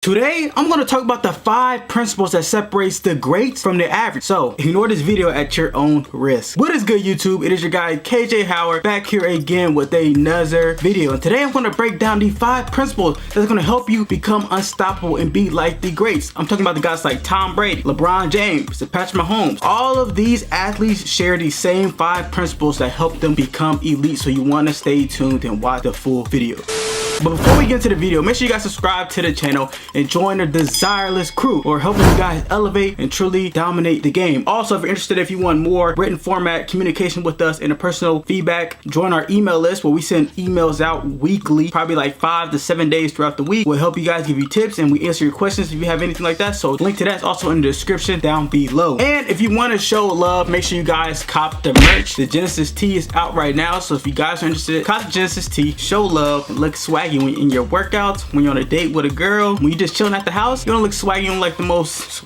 Today, I'm going to talk about the 5 principles that separates the greats from the average. So, ignore this video at your own risk. What is good, YouTube? It is your guy, KJ Howard, back here again with another video. And today, I'm going to break down the 5 principles that's going to help you become unstoppable and be like the greats. I'm talking about the guys like Tom Brady, LeBron James, Patrick Mahomes. All of these athletes share the same 5 principles that help them become elite. So, you want to stay tuned and watch the full video. But before we get into the video, make sure you guys subscribe to the channel and join the desireLess crew, or helping you guys elevate and truly dominate the game. Also, if you're interested, if you want more written format communication with us and a personal feedback, join our email list where we send emails out weekly, probably like 5 to 7 days throughout the week. We'll help you guys, give you tips, and we answer your questions if you have anything like that. So link to that's also in the description down below. And if you want to show love, make sure you guys cop the merch. The Genesis tee is out right now, so if you guys are interested, cop the Genesis tee, show love, and look swaggy when in your workouts, when you're on a date with a girl, when you're just chilling at the house. You don't look swaggy, you don't like the most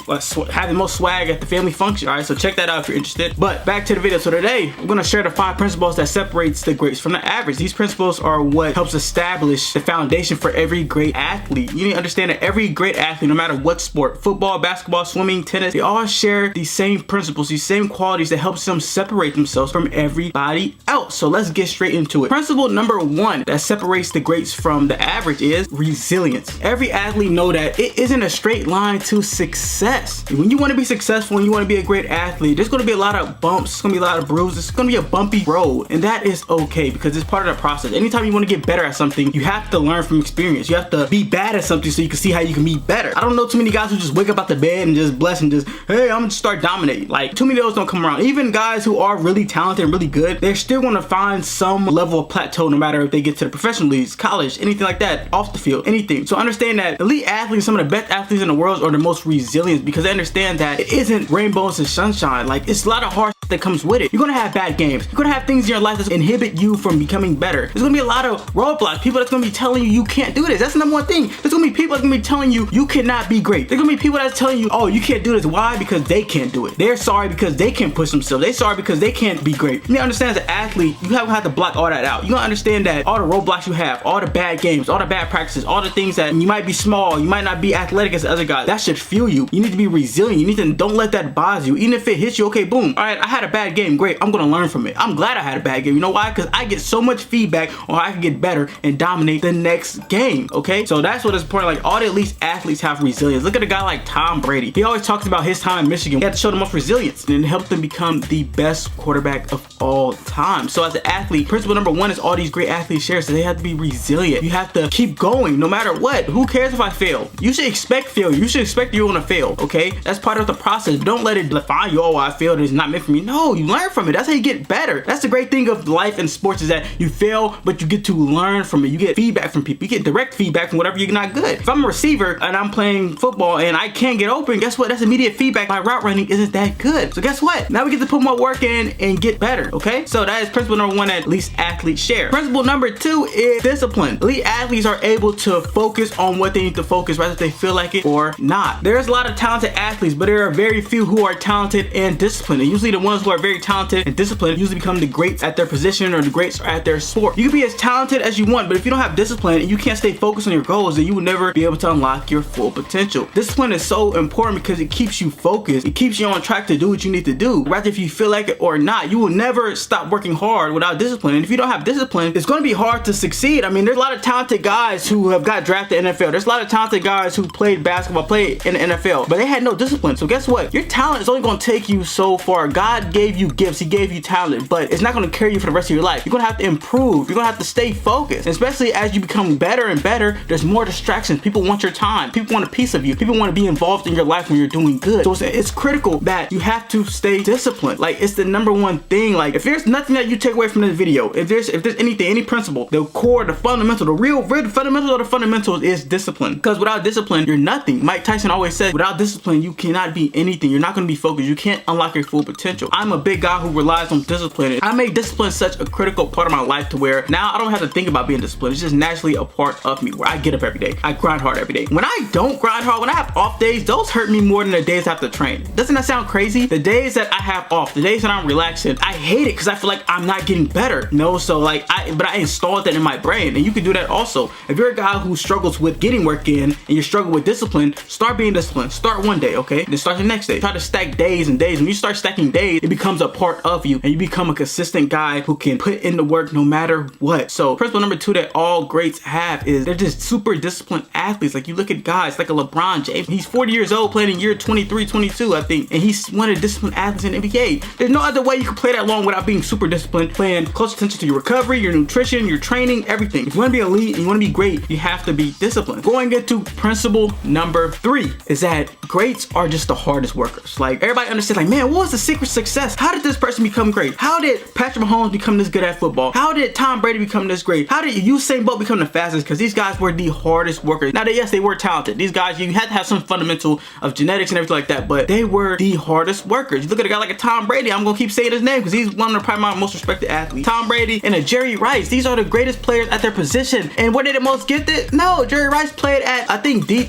have the most swag at the family function. All right, so check that out if you're interested. But back to the video. So today I'm going to share the 5 principles that separates the greats from the average. These principles are what helps establish the foundation for every great athlete. You need to understand that every great athlete, no matter what sport, football, basketball, swimming, tennis, they all share these same principles, these same qualities that helps them separate themselves from everybody else. So let's get straight into it. Principle number 1 that separates the greats from the average is resilience. Every athlete know that it isn't a straight line to success. When you want to be successful and you want to be a great athlete, there's going to be a lot of bumps, there's going to be a lot of bruises, it's going to be a bumpy road, and that is okay because it's part of the process. Anytime you want to get better at something, you have to learn from experience. You have to be bad at something so you can see how you can be better. I don't know too many guys who just wake up out the bed and just bless and just, hey, I'm gonna start dominating. Like, too many of those don't come around. Even guys who are really talented and really good, they're still going to find some level of plateau no matter if they get to the professional leagues, college, anything like that, off the field, anything. So understand that elite athletes, some of the best athletes in the world, are the most resilient because they understand that it isn't rainbows and sunshine. Like, it's a lot of hard that comes with it. You're gonna have bad games. You're gonna have things in your life that inhibit you from becoming better. There's gonna be a lot of roadblocks. People that's gonna be telling you you can't do this. That's the number one thing. There's gonna be people that's gonna be telling you you cannot be great. There's gonna be people that's telling you, oh, you can't do this. Why? Because they can't do it. They're sorry because they can't push themselves. They're sorry because they can't be great. You need to understand, as an athlete, you have to block all that out. You gotta understand that all the roadblocks you have, all the bad games, all the bad practices, all the things that you might be small, you might not be athletic as the other guys, that should fuel you. You need to be resilient. You need to don't let that bother you. Even if it hits you, okay, boom. All right, I had a bad game. Great. I'm gonna learn from it. I'm glad I had a bad game. You know why? Because I get so much feedback on how I can get better and dominate the next game. Okay, so that's what is important. Like, all the elite athletes have resilience. Look at a guy like Tom Brady. He always talks about his time in Michigan. He had to show the most resilience and help them become the best quarterback of all time. So as an athlete, principle number 1 is all these great athletes share, so they have to be resilient. You have to keep going no matter what. Who cares if I fail? You should expect failure. You should expect you're gonna fail. Okay, that's part of the process. Don't let it define you. Oh, I failed, it's not meant for me. No, you learn from it. That's how you get better. That's the great thing of life and sports, is that you fail, but you get to learn from it. You get feedback from people. You get direct feedback from whatever you're not good. If I'm a receiver and I'm playing football and I can't get open, guess what? That's immediate feedback. My route running isn't that good. So guess what? Now we get to put more work in and get better. Okay? So that is principle number 1 that elite athletes share. Principle number 2 is discipline. Elite athletes are able to focus on what they need to focus, whether they feel like it or not. There's a lot of talented athletes, but there are very few who are talented and disciplined. And usually the ones who are very talented and disciplined usually become the greats at their position or the greats at their sport. You can be as talented as you want, but if you don't have discipline and you can't stay focused on your goals, then you will never be able to unlock your full potential. Discipline is so important because it keeps you focused. It keeps you on track to do what you need to do. Whether if you feel like it or not, you will never stop working hard without discipline. And if you don't have discipline, it's going to be hard to succeed. I mean, there's a lot of talented guys who have got drafted in the NFL. There's a lot of talented guys who played basketball, played in the NFL, but they had no discipline. So guess what? Your talent is only going to take you so far. God gave you gifts. He gave you talent, but it's not going to carry you for the rest of your life. You're going to have to improve. You're going to have to stay focused. And especially as you become better and better, there's more distractions. People want your time. People want a piece of you. People want to be involved in your life when you're doing good. So it's critical that you have to stay disciplined. Like, it's the number 1 thing. Like, if there's nothing that you take away from this video, if there's anything, any principle, the core, the fundamental, the real fundamental of the fundamentals is discipline. Because without discipline, you're nothing. Mike Tyson always said, without discipline, you cannot be anything. You're not going to be focused. You can't unlock your full potential. I'm a big guy who relies on discipline. I made discipline such a critical part of my life to where now I don't have to think about being disciplined. It's just naturally a part of me where I get up every day. I grind hard every day. When I don't grind hard, when I have off days, those hurt me more than the days I have to train. Doesn't that sound crazy? The days that I have off, the days that I'm relaxing, I hate it because I feel like I'm not getting better. No, so like but I installed that in my brain, and you can do that also. If you're a guy who struggles with getting work in and you struggle with discipline, start being disciplined. Start one day, okay? Then start the next day. Try to stack days and days. When you start stacking days, it becomes a part of you, and you become a consistent guy who can put in the work no matter what. So principle number 2 that all greats have is they're just super disciplined athletes. Like you look at guys like a LeBron James. He's 40 years old, playing in year 23, 22, I think, and he's one of the disciplined athletes in the NBA. There's no other way you can play that long without being super disciplined, paying close attention to your recovery, your nutrition, your training, everything. If you want to be elite and you want to be great, you have to be disciplined. Going into principle number 3 is that greats are just the hardest workers. Like everybody understands, like, man, what was the secret success? How did this person become great? How did Patrick Mahomes become this good at football? How did Tom Brady become this great? How did Usain Bolt become the fastest? Because these guys were the hardest workers. Now, yes, they were talented. These guys, you had to have some fundamental of genetics and everything like that, but they were the hardest workers. You look at a guy like a Tom Brady, I'm gonna keep saying his name because he's one of the probably my most respected athletes. Tom Brady and a Jerry Rice, these are the greatest players at their position. And were they the most gifted? No, Jerry Rice played at, I think, I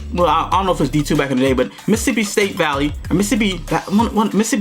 don't know if it's D2 back in the day, but Mississippi State Valley, or Mississippi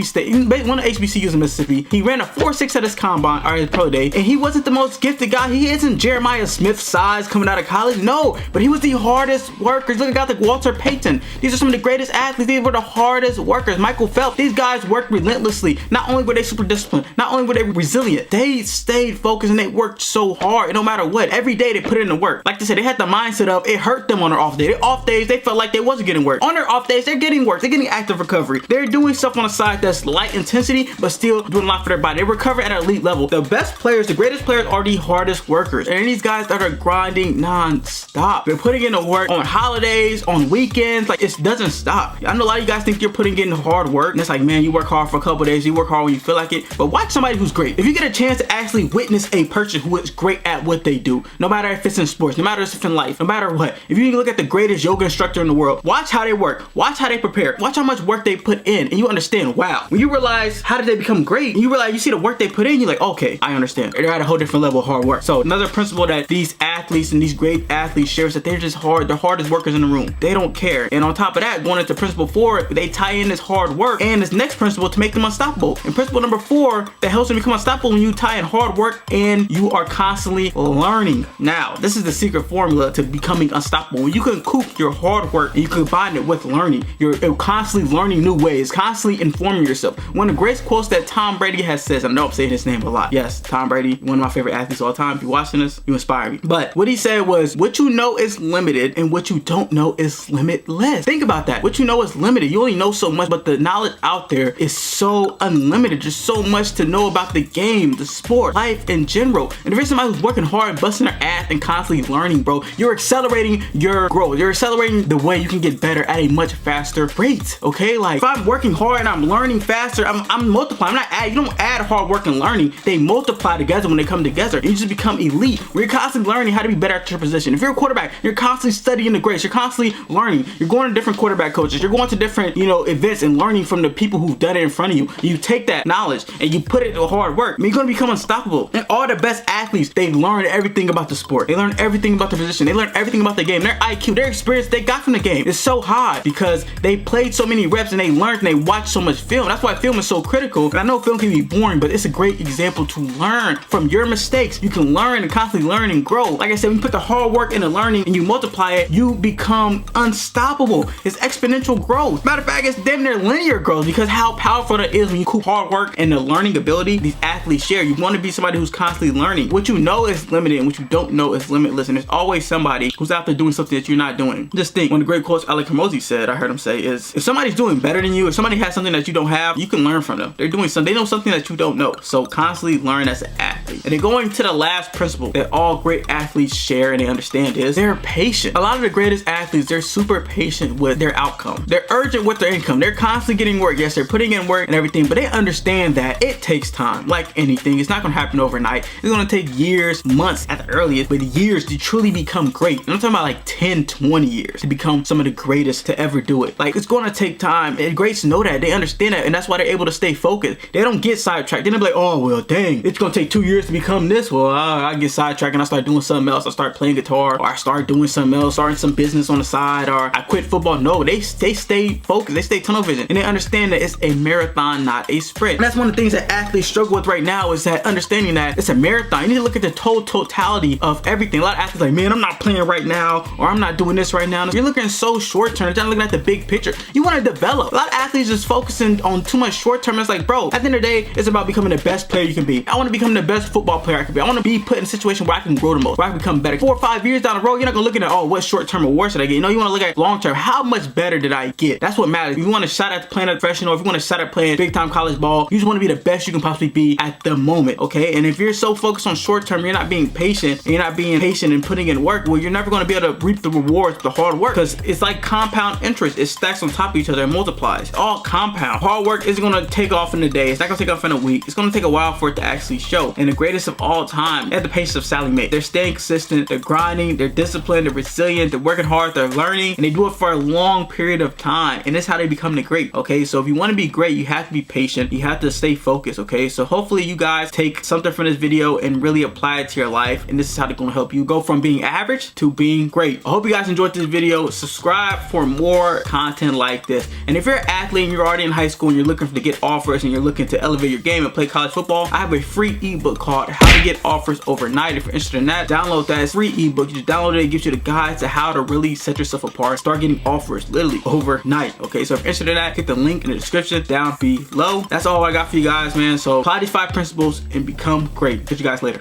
State, one of HBCUs in Mississippi. He ran a 4.6 at his combine, or his pro day, and he wasn't the most gifted guy. He isn't Jeremiah Smith size coming out of college, no, but he was the hardest workers. Look at guys like Walter Payton. These are some of the greatest athletes. These were the hardest workers. Michael Phelps. These guys worked relentlessly. Not only were they super disciplined, not only were they resilient, they stayed focused and they worked so hard. And no matter what, every day they put in the work. Like they said, they had the mindset of it hurt them on their off day. Their off days, they felt like they wasn't getting work. On their off days, they're getting work. They're getting active recovery. They're doing stuff on the side that's light intensity, but still doing a lot for their body. They recover at an elite level. The best players, the greatest players are the hardest workers. And these guys that are grinding non-stop. They're putting in the work on holidays, on weekends. Like, it doesn't stop. I know a lot of you guys think you're putting in hard work, and it's like, man, you work hard for a couple days, you work hard when you feel like it. But watch somebody who's great. If you get a chance to actually witness a person who is great at what they do, no matter if it's in sports, no matter if it's in life, no matter what, if you look at the greatest yoga instructor in the world, watch how they work, watch how they prepare, watch how much work they put in, and you understand, wow. When you realize how did they become great, and you realize you see the work they put in, you're like, okay, I understand. They're at a whole different level of hard work. So another principle that these athletes and these great athletes share is that they're just hard, the hardest workers in the room. They don't care. And on top of that, going into principle 4, they tie in this hard work and this next principle to make them unstoppable. And principle number 4 that helps them become unstoppable when you tie in hard work and you are constantly learning. Now, this is the secret formula to becoming unstoppable. When you can cook your hard work and you combine it with learning, you're constantly learning new ways, constantly informing yourself. One of the greatest quotes that Tom Brady has said, I know I'm saying his name a lot. Yes, Tom Brady, one of my favorite athletes of all time. If you're watching this, you inspire me. But what he said was, what you know is limited and what you don't know is limitless. Think about that. What you know is limited. You only know so much, but the knowledge out there is so unlimited. There's so much to know about the game, the sport, life in general. And if you're somebody who's working hard, busting their ass and constantly learning, bro, you're accelerating your growth. You're accelerating the way you can get better at a much faster rate. Okay, like if I'm working hard and I'm learning faster, I'm multiplying. I'm not adding. You don't add hard work and learning. They multiply together when they come together. And you just become elite. Where you're constantly learning how to be better at your position. If you're a quarterback, you're constantly studying the greats. You're constantly learning. You're going to different quarterback coaches. You're going to different, events and learning from the people who've done it in front of you. You take that knowledge and you put it to hard work. I mean, you're going to become unstoppable. And all the best athletes, they learn everything about the sport. They learn everything about the position. They learn everything about the game. Their IQ, their experience they got from the game is so high because they played so many reps and they learned and they watched so much film. That's why film is so critical. And I know film can be boring, but it's a great example to learn from your mistakes. You can learn and constantly learn and grow. Like I said, when you put the hard work into learning and you multiply it, you become unstoppable. It's exponential growth. Matter of fact, it's damn near linear growth because how powerful that is when you cook hard work and the learning ability these athletes share. You want to be somebody who's constantly learning. What you know is limited and what you don't know is limitless. And there's always somebody who's out there doing something that you're not doing. Just think, one of the great quotes Alec Hormozi said, I heard him say, is if somebody's doing better than you, if somebody has something that you don't have, you can learn from them. They're doing something, they know something that you don't know. So constantly learn as an athlete. And then going to the last principle that all great athletes athletes share and they understand is they're patient. A lot of the greatest athletes, they're super patient with their outcome. They're urgent with their income. They're constantly getting work. Yes, they're putting in work and everything, but they understand that it takes time. Like anything, it's not going to happen overnight. It's going to take years, months at the earliest, but years to truly become great. And I'm talking about like 10, 20 years to become some of the greatest to ever do it. Like, it's going to take time, and greats know that. They understand that, and that's why they're able to stay focused. They don't get sidetracked. They don't be like, oh, well, dang, it's going to take 2 years to become this. Well, I get sidetracked and I start doing something else. I start playing guitar, or I start doing something else, starting some business on the side, or I quit football. No, they stay focused. They stay tunnel vision, and they understand that it's a marathon, not a sprint. And that's one of the things that athletes struggle with right now, is that understanding that it's a marathon. You need to look at the totality of everything. A lot of athletes like, man, I'm not playing right now, or I'm not doing this right now. You're looking so short term. You're not looking at the big picture. You want to develop. A lot of athletes just focusing on too much short term. It's like, bro, at the end of the day, it's about becoming the best player you can be. I want to become the best football player I can be. I want to be put in a situation where I can grow the most, where I can become better. 4 or 5 years down the road, you're not gonna look at, oh, what short term awards did I get? You know, you want to look at long term. How much better did I get? That's what matters. If you want a shot at playing a professional, if you want a shot at playing big time college ball, you just want to be the best you can possibly be at the moment, okay? And if you're so focused on short term, you're not being patient, and you're not being patient and putting in work, well, you're never going to be able to reap the rewards, the hard work, because it's like compound interest. It stacks on top of each other and multiplies. All compound. Hard work isn't going to take off in a day. It's not going to take off in a week. It's going to take a while for it to actually show. And the greatest of all time, at the pace of Sally Mae, they're staying consistent, they're grinding, they're disciplined, they're resilient, they're working hard, they're learning, and they do it for a long period of time. And that's how they become the great, okay? So if you want to be great, you have to be patient. You have to stay focused, okay? So hopefully you guys take something from this video and really apply it to your life. And this is how they're going to help you go from being average to being great. I hope you guys enjoyed this video. Subscribe for more content like this. And if you're an athlete and you're already in high school and you're looking to get offers and you're looking to elevate your game and play college football, I have a free ebook called How to Get Offers Overnight. If you're interested in that, download that. It's free ebook. You just download it. It gives you the guides to how to really set yourself apart, start getting offers literally overnight, okay? So if you're interested in that, hit the link in the description down below. That's all I got for you guys, man. So apply these 5 principles and become great. Catch you guys later.